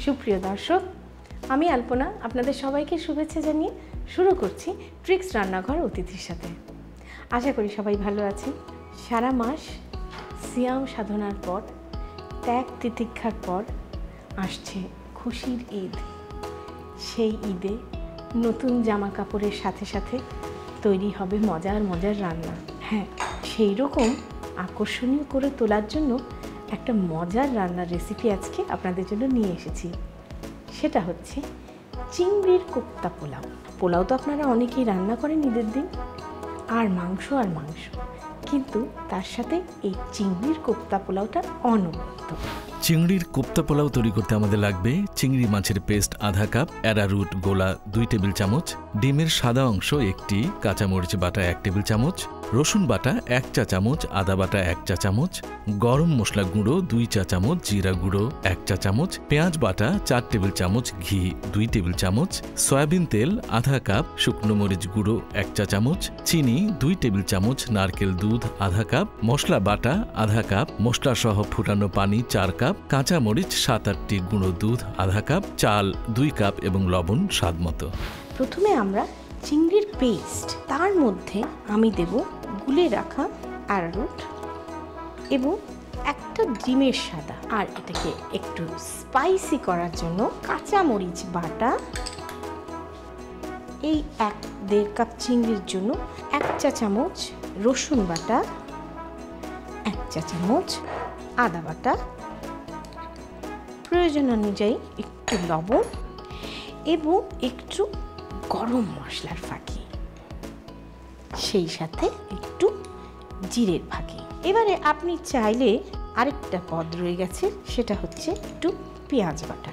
সুপ্রিয় দর্শক, আমি আলপনা আপনাদের সবাইকে শুভেচ্ছা জানিয়ে শুরু করছি ট্রিক্স রান্নাঘর অতিথির সাথে। আশা করি সবাই ভালো আছেন। সারা মাস সিয়াম সাধনার পর, ত্যাগ তিতিক্ষার পর আসছে খুশির ঈদ। সেই ঈদে নতুন জামা কাপড়ের সাথে সাথে তৈরি হবে মজার মজার রান্না। হ্যাঁ, সেই রকম আকর্ষণীয় করে তোলার জন্য একটা মজার রান্নার রেসিপি আজকে আপনাদের জন্য নিয়ে এসেছি। সেটা হচ্ছে চিংড়ির কোপ্তা পোলাও। পোলাও তো আপনারা অনেকেই রান্না করেন ঈদের দিন, আর মাংস, কিন্তু তার সাথে এই চিংড়ির কোপ্তা পোলাওটা অনবদ্য। চিংড়ির কোপ্তা পোলাও তৈরি করতে আমাদের লাগবে চিংড়ি মাছের পেস্ট আধা কাপ, অ্যারারুট গোলা 2 টেবিল চামচ, ডিমের সাদা অংশ 1টি, কাঁচামরিচ বাটা 1 টেবিল চামচ, রসুন বাটা 1 চা চামচ, আদা বাটা 1 চা চামচ, গরম মশলা গুঁড়ো 2 চা চামচ, জিরা গুঁড়ো 1 চা চামচ, পেঁয়াজ বাটা 4 টেবিল চামচ, ঘি 2 টেবিল চামচ, সয়াবিন তেল আধা কাপ, শুকনো মরিচ গুঁড়ো 1 চা চামচ, চিনি 2 টেবিল চামচ, নারকেল দুধ আধা কাপ, মশলা বাটা আধা কাপ, মশলা সহ ফুটানো পানি 4 কাপ, কাঁচা মরিচ 7-8টি, গুঁড়ো দুধ আধা কাপ, চাল 2 কাপ এবং লবণ স্বাদ মতো। প্রথমে আমরা চিংড়ির পেস্ট, তার মধ্যে আমি দেব গুলে রাখা অ্যারারুট এবং একটা ডিমের সাদা, আর এটাকে একটু স্পাইসি করার জন্য কাঁচা মরিচ বাটা, এই 1-1.5 কাপ চিংড়ির জন্য 1 চা চামচ রসুন বাটা, 1 চা চামচ আদা বাটা, প্রয়োজন অনুযায়ী একটু লবণ এবং একটু গরম মশলার ফাঁকি, সেই সাথে একটু জিরের ফাঁকি। এবারে আপনি চাইলে আরেকটা পদ রয়ে গেছে, সেটা হচ্ছে একটু পেঁয়াজ বাটা।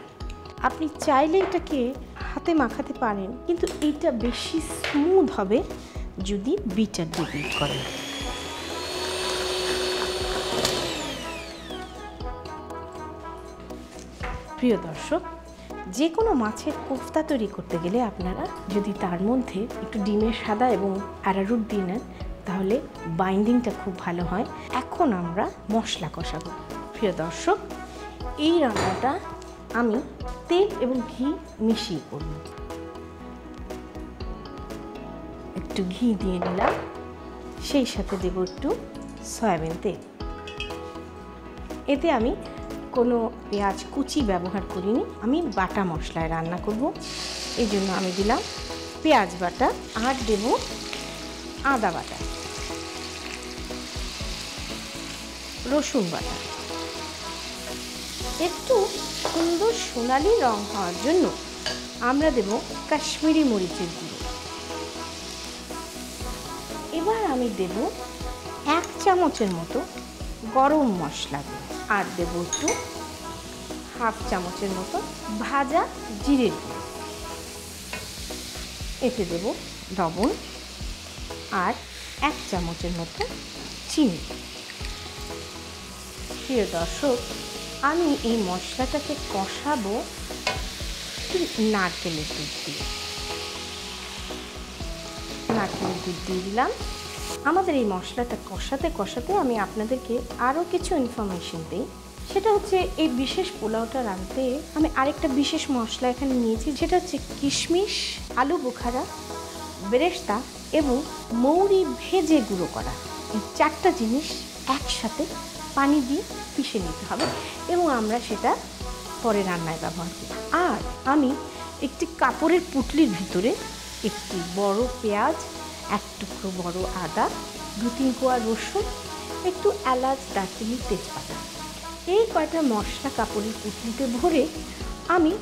আপনি চাইলে এটাকে হাতে মাখাতে পারেন, কিন্তু এইটা বেশি স্মুথ হবে যদি বিটার দিয়ে বিট করেন। প্রিয় দর্শক, যে কোনো মাছের কোফতা তৈরি করতে গেলে আপনারা যদি তার মধ্যে একটু ডিমের সাদা এবং অ্যারারুট দিয়ে নেন, তাহলে বাইন্ডিংটা খুব ভালো হয়। এখন আমরা মশলা কষাবো। প্রিয় দর্শক, এই রান্নাটা আমি তেল এবং ঘি মিশিয়ে করব। একটু ঘি দিয়ে নিলাম, সেই সাথে দেব একটু সয়াবিন তেল। এতে আমি কোনো পেঁয়াজ কুচি ব্যবহার করিনি, আমি বাটা মশলায় রান্না করব। এই জন্য আমি দিলাম পেঁয়াজ বাটা, আর দেব আদা বাটা, রসুন বাটা। একটু সুন্দর সোনালি রং হওয়ার জন্য আমরা দেব কাশ্মীরি মরিচের গুঁড়ো। এবার আমি দেব 1 চামচের মতো গরম মশলা, আর দেব একটু 1/2 চামচের মতো ভাজা জিরের গুঁড়ো। এতে দেব লবণ আর 1 চামচের মতো চিনি। প্রিয় দর্শক, আমি এই মশলাটাকে কষাবো নারকেলের দুধ দিয়ে। নারকেলের দুধ দিয়ে দিলাম। আমাদের এই মশলাটা কষাতে কষাতে আমি আপনাদেরকে আরও কিছু ইনফরমেশন দিই। সেটা হচ্ছে এই বিশেষ পোলাওটা রাঁধতে আমি আরেকটা বিশেষ মশলা এখানে নিয়েছি, যেটা হচ্ছে কিশমিশ, আলু বোখারা, বেরেস্তা এবং মৌরি ভেজে গুঁড়ো করা। এই 4টা জিনিস একসাথে পানি দিয়ে পিষে নিতে হবে এবং আমরা সেটা পরে রান্নায় ব্যবহার করি। আর আমি একটি কাপড়ের পুঁটলির ভিতরে একটি বড় পেঁয়াজ, 1 টুকরো বড় আদা, 2-3 কোয়া রসুন, একটু এলাচ, দারচিনি, তেজপাতা, এই কয়টা মশলা কাপড়ের পুঁটলিতে ভরে আমি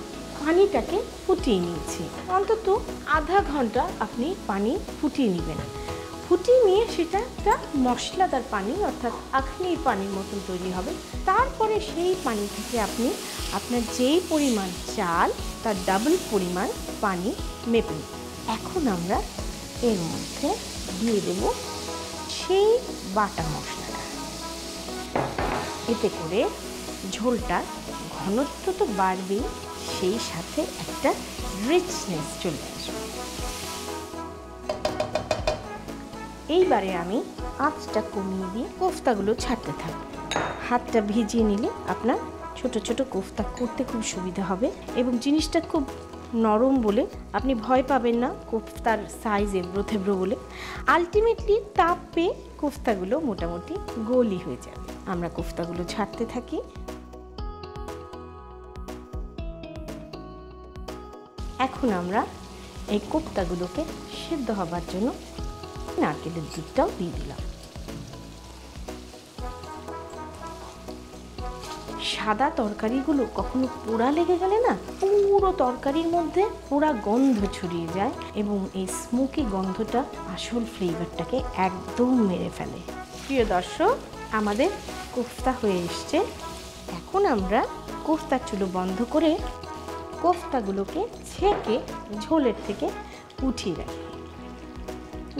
পানিটাকে ফুটিয়ে নিয়েছি। অন্তত আধা ঘন্টা আপনি পানি ফুটিয়ে নেবেন। ফুটিয়ে নিয়ে সেটা একটা মশলাদার পানি, অর্থাৎ আখনির পানির মতন তৈরি হবে। তারপরে সেই পানি থেকে আপনি আপনার যেই পরিমাণ চাল, তার ডাবল পরিমাণ পানি মেপে। এখন আমরা এর মধ্যে দিয়ে দেব সেই বাটা মশলাটা। এতে করে ঝোলটা ঘনত্ব তো বাড়বেই, সেই সাথে একটা রিচনেস চলে আসবে। এইবারে আমি আঁচটা কমিয়ে দিয়ে কোফতাগুলো ছাড়তে থাকবো। হাতটা ভিজিয়ে নিলে আপনার ছোট ছোট কোফতা করতে খুব সুবিধা হবে এবং জিনিসটা খুব নরম বলে আপনি ভয় পাবেন না কোফতার সাইজ এবড়ো থেবড়ো বলে। আলটিমেটলি তাপ পেয়ে কোফতাগুলো মোটামুটি গোলই হয়ে যাবে। আমরা কোফতাগুলো ছাড়তে থাকি। এখন আমরা এই কোফতাগুলোকে সিদ্ধ হবার জন্য নারকেলের দুধটাও দিয়ে দিলাম। সাদা তরকারিগুলো কখনো পোড়া লেগে গেলে না পুরো তরকারির মধ্যে পোড়া গন্ধ ছড়িয়ে যায় এবং এই স্মোকি গন্ধটা আসল ফ্লেভারটাকে একদম মেরে ফেলে। প্রিয় দর্শক, আমাদের কোফতা হয়ে এসছে। এখন আমরা কোফতার চুলো বন্ধ করে কোফতাগুলোকে ছেঁকে ঝোলের থেকে উঠিয়ে রাখি।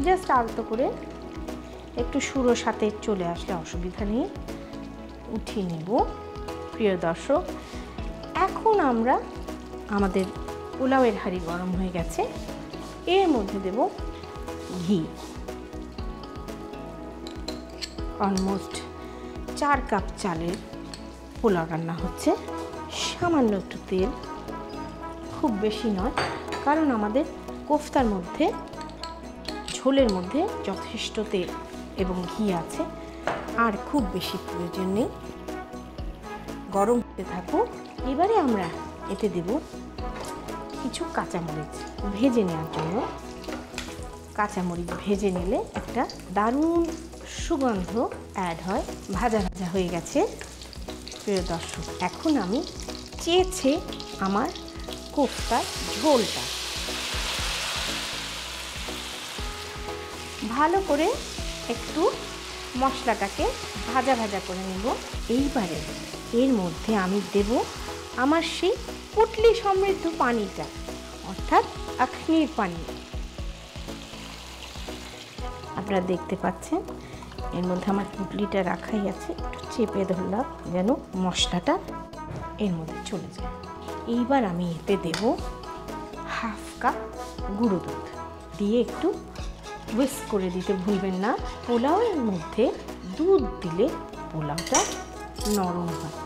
জাস্ট আলতো করে, একটু সুরো সাথে চলে আসলে অসুবিধা নেই, উঠিয়ে নেব। প্রিয় দর্শক, এখন আমরা আমাদের পোলাওয়ের হাঁড়ি গরম হয়ে গেছে, এর মধ্যে দেব ঘি। অলমোস্ট 4 কাপ চালের পোলাও রান্না হচ্ছে। সামান্য একটু তেল, খুব বেশি নয়, কারণ আমাদের কোফতার মধ্যে ঝোলের মধ্যে যথেষ্ট তেল এবং ঘি আছে, আর খুব বেশি প্রয়োজন নেই। গরম হতে থাকুক। এবারে আমরা এতে দেব কিছু কাঁচামরিচ ভেজে নেওয়ার জন্য। কাঁচামরিচ ভেজে নিলে একটা দারুণ সুগন্ধ অ্যাড হয়। ভাজা ভাজা হয়ে গেছে। প্রিয় দর্শক, এখন আমি চেয়েছে আমার কোফতার ঝোলটা ভালো করে একটু মশলাটাকে ভাজা ভাজা করে নেব। এইবারে এর মধ্যে আমি দেব আমার সেই পুটলি সমৃদ্ধ পানিটা, অর্থাৎ আখনির পানি। আপনারা দেখতে পাচ্ছেন এর মধ্যে আমার পুটলিটা রাখাই আছে। একটু চেপে ধরলাম যেন মশলাটা এর মধ্যে চলে যায়। এইবার আমি এতে দেব হাফ কাপ গুঁড়ো দুধ দিয়ে একটু হুইস্ক করে দিতে ভুলবেন না। পোলাওয়ের মধ্যে দুধ দিলে পোলাওটা নরম হয়।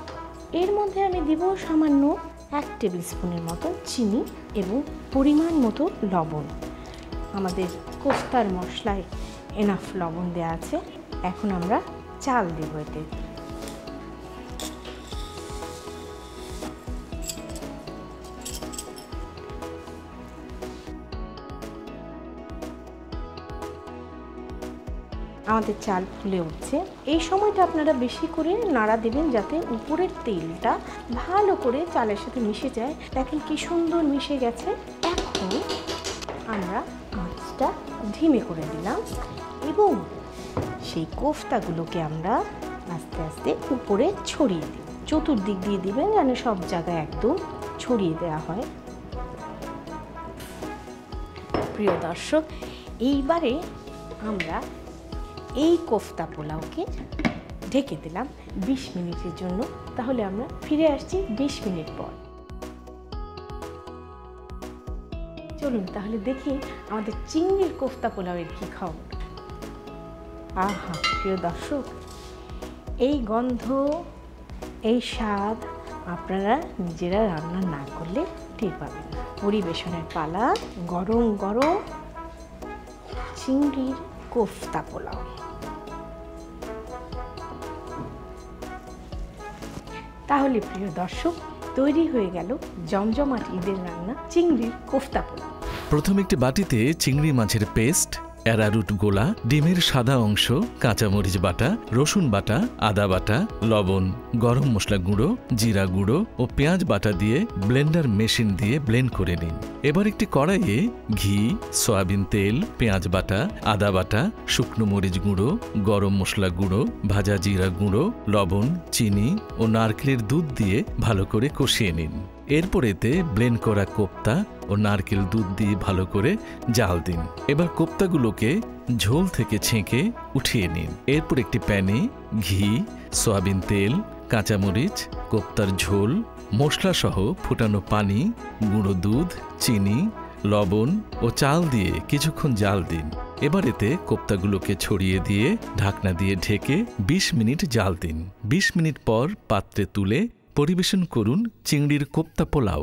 এর মধ্যে আমি দিব সামান্য 1 টেবিল স্পুনের মতো চিনি এবং পরিমাণ মতো লবণ। আমাদের কোফতার মশলায় এনাফ লবণ দেওয়া আছে। এখন আমরা চাল দেব এতে। আমাদের চাল ফুলে উঠছে। এই সময়টা আপনারা বেশি করে নাড়া দেবেন যাতে উপরের তেলটা ভালো করে চালের সাথে মিশে যায়। দেখেন কি সুন্দর মিশে গেছে। এখন আমরা আঁচটা ধিমে করে দিলাম এবং সেই কোফতাগুলোকে আমরা আস্তে আস্তে উপরে ছড়িয়ে দিই। চতুর্দিক দিয়ে দিবেন যেন সব জায়গায় একদম ছড়িয়ে দেওয়া হয়। প্রিয় দর্শক, এইবারে আমরা এই কোফতা পোলাওকে ঢেকে দিলাম 20 মিনিটের জন্য। তাহলে আমরা ফিরে আসছি 20 মিনিট পর। চলুন তাহলে দেখি আমাদের চিংড়ির কোফতা পোলাওয়ের কি খবর। আহা প্রিয় দর্শক, এই গন্ধ, এই স্বাদ আপনারা নিজেরা রান্না না করলে টের পাবেন না। পরিবেশনের পালা, গরম গরম চিংড়ির কোফতা পোলাও। তাহলে প্রিয় দর্শক, তৈরি হয়ে গেল জমজমাট ঈদের রান্না চিংড়ির কোফতা পোলাও। প্রথমে একটি বাটিতে চিংড়ি মাছের পেস্ট, অ্যারারুট গোলা, ডিমের সাদা অংশ, কাঁচামরিচ বাটা, রসুন বাটা, আদা বাটা, লবণ, গরম মশলা গুঁড়ো, জিরা গুঁড়ো ও পেঁয়াজ বাটা দিয়ে ব্লেন্ডার মেশিন দিয়ে ব্লেন্ড করে নিন। এবার একটি কড়াইয়ে ঘি, সয়াবিন তেল, পেঁয়াজ বাটা, আদা বাটা, শুকনো মরিচ গুঁড়ো, গরম মশলা গুঁড়ো, ভাজা জিরা গুঁড়ো, লবণ, চিনি ও নারকেলের দুধ দিয়ে ভালো করে কষিয়ে নিন। এরপর এতে ব্লেন্ড করা কোপ্তা ও নারকেল দুধ দিয়ে ভালো করে জাল দিন। এবার কোপ্তাগুলোকে ঝোল থেকে ছেঁকে উঠিয়ে নিন। এরপর একটি প্যানে ঘি, সয়াবিন তেল, কাঁচামরিচ, কোপ্তার ঝোল, মশলাসহ ফুটানো পানি, গুঁড়ো দুধ, চিনি, লবণ ও চাল দিয়ে কিছুক্ষণ জাল দিন। এবার এতে কোপ্তাগুলোকে ছড়িয়ে দিয়ে ঢাকনা দিয়ে ঢেকে 20 মিনিট জাল দিন। 20 মিনিট পর পাত্রে তুলে পরিবেশন করুন চিংড়ির কোপ্তা পোলাও।